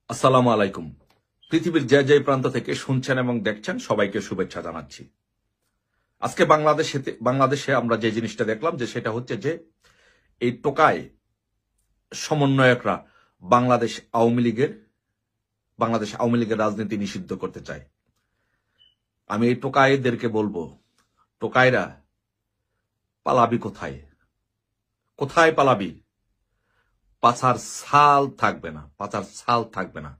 আসসালামু আলাইকুম। পৃথিবীর যে যে প্রান্ত থেকে শুনছেন এবং দেখছেন সবাইকে শুভেচ্ছা জানাচ্ছি। আজকে বাংলাদেশে আমরা যে জিনিসটা দেখলাম যে সেটা হচ্ছে যে এই টোকায় সমন্বয়করা বাংলাদেশ আওয়ামী লীগের রাজনীতি নিষিদ্ধ করতে চায়। আমি এই টোকাইদেরকে বলবো, টোকাইরা পালাবি কোথায়? কোথায় পালাবি? পাছার ছাল থাকবে না।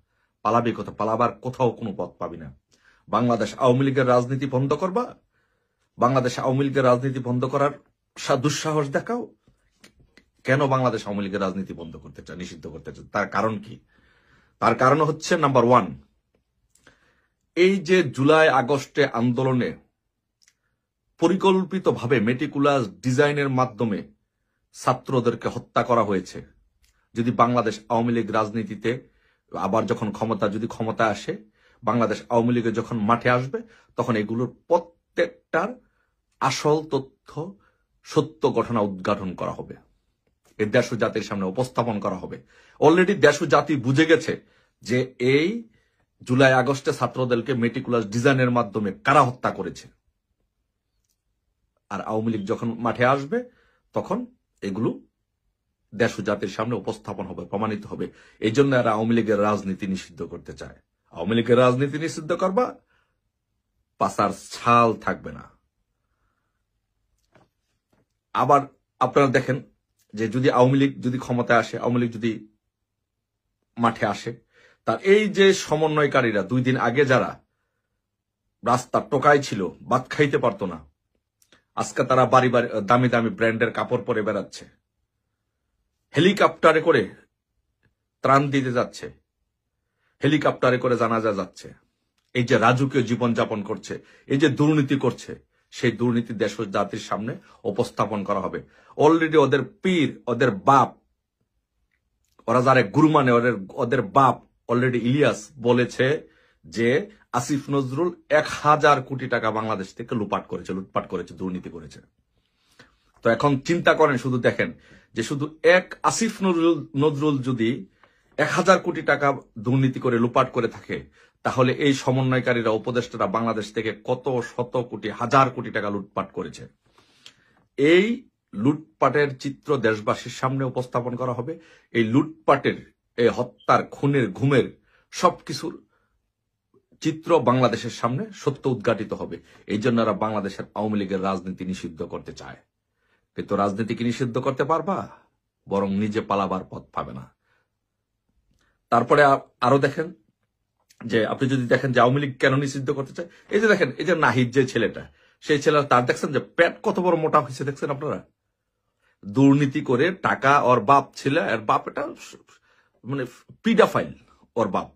পালাবি কোথাও? পালাবার কোথাও কোনো পথ পাবি না। বাংলাদেশ আওয়ামী লীগের রাজনীতি বন্ধ করবা? বাংলাদেশ আওয়ামী লীগের রাজনীতি বন্ধ করার দুঃসাহস দেখাও। কেন বাংলাদেশ আওয়ামী লীগের রাজনীতি বন্ধ করতে চায়, নিষিদ্ধ করতে চায়? তার কারণ কি? তার কারণ হচ্ছে নাম্বার 1, এই যে জুলাই আগস্টে আন্দোলনে পরিকল্পিতভাবে মেটিকুলাস ডিজাইনের মাধ্যমে ছাত্রদেরকে হত্যা করা হয়েছে। যদি বাংলাদেশ আওয়ামী লীগ রাজনীতিতে আবার যখন ক্ষমতা আসে, বাংলাদেশ আওয়ামী লীগে যখন মাঠে আসবে, তখন এগুলোর প্রত্যেকটার আসল তথ্য, সত্য ঘটনা উদ্ঘাটন করা হবে। এই দেশ ও জাতির সামনে উপস্থাপন করা হবে। অলরেডি দেশ ও জাতি বুঝে গেছে যে এই জুলাই আগস্টে ছাত্রদেরকে মেটিকুলাস ডিজাইনের মাধ্যমে কারা হত্যা করেছে। আর আওয়ামী লীগ যখন মাঠে আসবে, তখন এগুলো দেশ ও জাতির সামনে উপস্থাপন হবে, প্রমাণিত হবে। এই জন্য এরা আওয়ামী লীগের রাজনীতি নিষিদ্ধ করতে চায়। আওয়ামী লীগের রাজনীতি নিষিদ্ধ করবা, পাছার ছাল থাকবে না। আবার আপনারা দেখেন যে যদি আওয়ামী লীগ যদি ক্ষমতায় আসে, আওয়ামী লীগ যদি মাঠে আসে, তার এই যে সমন্বয়কারীরা 2 দিন আগে যারা রাস্তা টোকাই ছিল, ভাত খাইতে পারতো না, আজকে তারা বাড়ি দামি দামি ব্র্যান্ডের কাপড় পরে বেড়াচ্ছে, হেলিকপ্টারে করে ত্রাণ দিতে যাচ্ছে, হেলিকপ্টারে করে জানাজা যাচ্ছে। এই যে রাজকীয় জীবনযাপন করছে, এই যে দুর্নীতি করছে, সেই দুর্নীতি দেশ ও জাতির সামনে উপস্থাপন করা হবে। অলরেডি ওদের পীর, ওদের বাপ, ওরা যারা গুরু মানে, ওদের বাপ অলরেডি ইলিয়াস বলেছে যে আসিফ নজরুল 1000 কোটি টাকা বাংলাদেশ থেকে লুটপাট করেছে, দুর্নীতি করেছে। তো এখন চিন্তা করেন, শুধু দেখেন যে শুধু এক আসিফ নজরুল যদি 1000 কোটি টাকা দুর্নীতি করে লুটপাট করে থাকে, তাহলে এই সমন্বয়কারীরা, উপদেষ্টারা বাংলাদেশ থেকে কত শত কোটি, হাজার কোটি টাকা লুটপাট করেছে। এই লুটপাটের চিত্র দেশবাসীর সামনে উপস্থাপন করা হবে। এই লুটপাটের, এই হত্যার, খুনের, ঘুমের সবকিছুর চিত্র বাংলাদেশের সামনে সত্য উদ্ঘাটিত হবে। এই জন্য এরা বাংলাদেশের আওয়ামী লীগের রাজনীতি নিষিদ্ধ করতে চায়। কিন্তু রাজনীতি কি নিষিদ্ধ করতে পারবা? বরং নিজে পালাবার পথ পাবে না। তারপরে আরো দেখেন যে আপনি যদি দেখেন যে আওয়ামী লীগ কেন নিষিদ্ধ করতে চায়, এই যে দেখেন, এই যে নাহিদ যে ছেলেটা, সেই ছেলেটা, তার দেখছেন যে পেট কত বড় মোটা হয়েছে, দেখছেন আপনারা? দুর্নীতি করে টাকা, ওর বাপ ছিল, এর বাপ এটা মানে পিডাফাইল, ওর বাপ।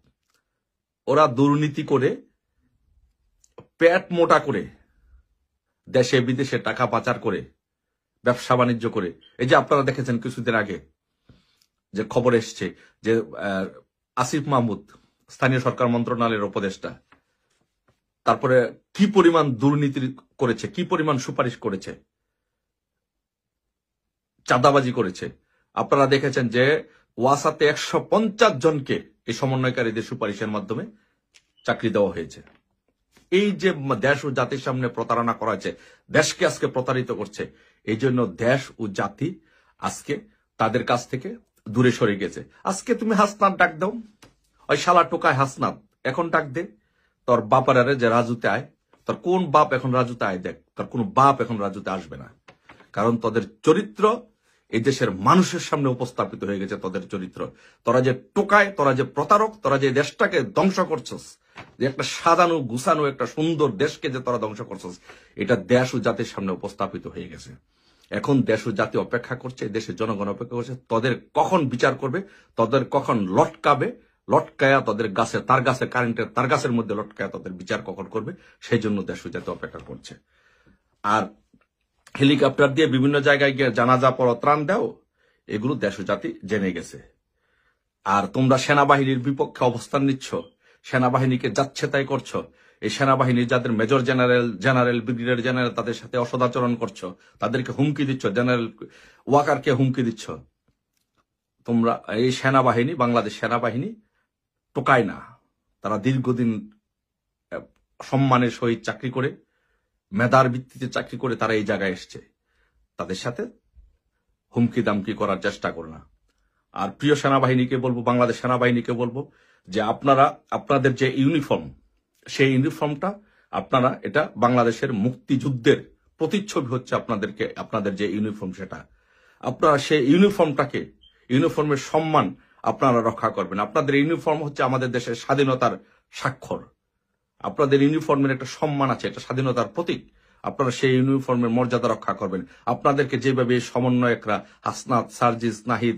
ওরা দুর্নীতি করে পেট মোটা করে দেশে বিদেশে টাকা পাচার করে ব্যবসা বাণিজ্য করে, এই যে আপনারা দেখেছেন কিছুদিন আগে যে খবর এসছে যে আসিফ মাহমুদ, স্থানীয় সরকার মন্ত্রণালয়ের উপদেষ্টা, তারপরে কি পরিমাণ দুর্নীতি করেছে, কি পরিমাণ সুপারিশ করেছে, চাঁদাবাজি করেছে। আপনারা দেখেছেন যে ওয়াসাতে 150 জনকে এই সমন্বয়কারীদের সুপারিশের মাধ্যমে চাকরি দেওয়া হয়েছে। এই যে দেশ ও জাতির সামনে প্রতারণা করা হয়েছে, দেশকে আজকে প্রতারিত করছে। এই জন্য দেশ ও জাতি আজকে তাদের কাছ থেকে দূরে সরে গেছে। আজকে তুমি হাসনাত ডাক দাও, ওই শালা টোকায় হাসনাত এখন ডাক দে, তোর বাপারে যে রাজুতে আয়। তোর কোন বাপ এখন রাজুতে আয় দেখ, তোর কোন বাপ এখন রাজুতে আসবে না। কারণ তোদের চরিত্র এই দেশের মানুষের সামনে উপস্থাপিত হয়ে গেছে। তোদের চরিত্র, তোরা যে টোকায়, তোরা যে প্রতারক, তোরা যে দেশটাকে ধ্বংস করছস, যে একটা সাজানো গুছানো একটা সুন্দর দেশকে যে তোরা ধ্বংস করছস, এটা দেশ ও জাতির সামনে উপস্থাপিত হয়ে গেছে। এখন দেশ ও জাতি অপেক্ষা করছে, দেশের জনগণ অপেক্ষা করছে তোদের কখন বিচার করবে, তোদের কখন লটকায়া তোদের গাছে, তার গাছে কারেন্টের তার গাছের মধ্যে লটকায়া তোদের বিচার কখন করবে, সেই জন্য দেশ ও জাতি অপেক্ষা করছে। আর হেলিকপ্টার দিয়ে বিভিন্ন জায়গায় গিয়ে জানাজা পড়ো, ত্রাণ দাও, এগুলো দেশ ও জাতি জেনে গেছে। আর তোমরা সেনাবাহিনীর বিপক্ষে অবস্থান নিচ্ছ, সেনাবাহিনীকে যাচ্ছে তাই করছো। এই সেনাবাহিনীর যাদের মেজর জেনারেল, ব্রিগেডিয়ার জেনারেল, তাদের সাথে অসদাচরণ করছো, তাদেরকে হুমকি দিচ্ছ, জেনারেল ওয়াকারকে হুমকি দিচ্ছ। তোমরা এই সেনাবাহিনী, বাংলাদেশ সেনাবাহিনী টোকায় না, তারা দীর্ঘদিন সম্মানের সহিত চাকরি করে, মেধার ভিত্তিতে চাকরি করে তারা এই জায়গায় এসছে। তাদের সাথে হুমকি দামকি করার চেষ্টা করে না। আর প্রিয় সেনাবাহিনীকে বলবো, বাংলাদেশ সেনাবাহিনীকে বলবো যে আপনারা আপনাদের যে ইউনিফর্ম, সেই ইউনিফর্মটা আপনারা, এটা বাংলাদেশের মুক্তিযুদ্ধের প্রতিচ্ছবি হচ্ছে আপনাদের যে ইউনিফর্ম, সেটা আপনারা সেই ইউনিফর্মটাকে, ইউনিফর্মের সম্মান আপনারা রক্ষা করবেন। আপনাদের ইউনিফর্ম হচ্ছে আমাদের দেশের স্বাধীনতার স্বাক্ষর। আপনাদের ইউনিফর্মের একটা সম্মান আছে, এটা স্বাধীনতার প্রতীক। আপনারা সেই ইউনিফর্মের মর্যাদা রক্ষা করবেন। আপনাদেরকে যেভাবে সমন্বয়করা হাসনাত, সার্জিস, নাহিদ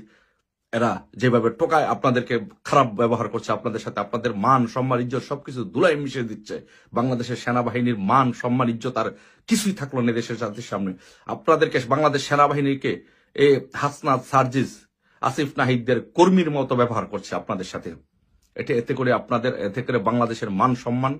এরা যেভাবে টোকায় আপনাদেরকে খারাপ ব্যবহার করছে, আপনাদের সাথে আপনাদের মান, সম্মান, ইজ্জত সবকিছু ধুলাই মিশিয়ে দিচ্ছে। বাংলাদেশের সেনাবাহিনীর মান, সম্মান, ইজ্জত আর কিছুই থাকলো না দেশের জাতির সামনে। আপনাদেরকে, বাংলাদেশ সেনাবাহিনীকে এই হাসনাত, সার্জিস, আসিফ নাহিদদের কর্মীর মতো ব্যবহার করছে আপনাদের সাথে। এতে করে বাংলাদেশের মান সম্মান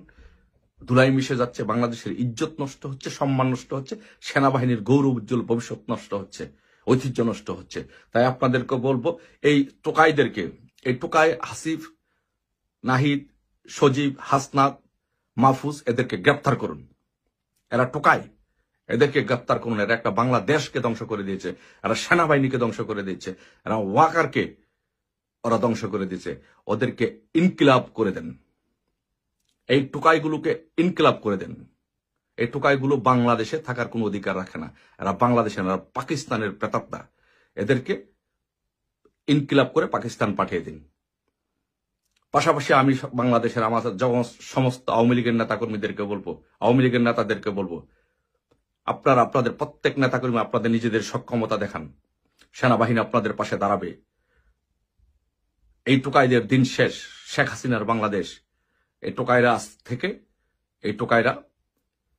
ধুলাই মিশে যাচ্ছে, বাংলাদেশের ইজ্জত নষ্ট হচ্ছে, সম্মান নষ্ট হচ্ছে, সেনাবাহিনীর গৌরব উজ্জ্বল ভবিষ্যৎ নষ্ট হচ্ছে, ঐতিহ্য নষ্ট হচ্ছে। তাই আপনাদেরকে বলবো, এই টোকাইদেরকে, এই টোকাই হাসিফ, নাহিদ, সজীব, হাসনাত, মাহফুজ, এদেরকে গ্রেপ্তার করুন। এরা টোকাই, এদেরকে গ্রেপ্তার করুন। এরা একটা বাংলাদেশকে ধ্বংস করে দিয়েছে, এরা সেনাবাহিনীকে ধ্বংস করে দিয়েছে, এরা ওয়াকারকে ওরা ধ্বংস করে দিয়েছে। ওদেরকে ইনকিলাব করে দেন, এই টোকাইগুলোকে ইনকিলাব করে দেন। এই টোকাইগুলো বাংলাদেশে থাকার কোনো অধিকার রাখে না। এরা বাংলাদেশের, এরা পাকিস্তানের প্রেতাত্মা। এদেরকে ইনকিলাব করে পাকিস্তান পাঠিয়ে দিন। পাশাপাশি আমি বাংলাদেশের আমার সমস্ত আওয়ামী লীগের নেতাকর্মীদেরকে বলবো, আওয়ামী লীগের নেতাদেরকে বলবো, আপনারা আপনাদের প্রত্যেক নেতাকর্মী আপনাদের নিজেদের সক্ষমতা দেখান। সেনাবাহিনী আপনাদের পাশে দাঁড়াবে। এই টোকাইদের দিন শেষ। শেখ হাসিনার বাংলাদেশ, এই টোকাইরা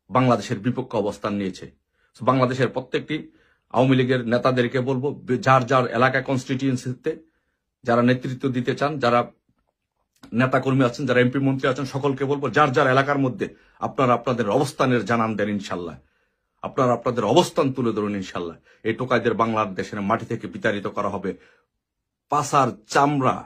বাংলাদেশের বিপক্ষে অবস্থান নিয়েছে। বাংলাদেশের প্রত্যেকটি আওয়ামী লীগের নেতাদেরকে বলবো, যার যার এলাকা কনস্টিটিউয়েন্সিতে যারা নেতৃত্ব দিতে চান, যারা নেতাকর্মী আছেন, যারা এমপি মন্ত্রী আছেন, সকলকে বলবো যার যার এলাকার মধ্যে আপনারা আপনাদের অবস্থানের জানান দেন। ইনশাল্লাহ আপনারা আপনাদের অবস্থান তুলে ধরুন। ইনশাল্লাহ এই টোকাইদের বাংলাদেশের মাটি থেকে বিতাড়িত করা হবে। পাছার চামড়া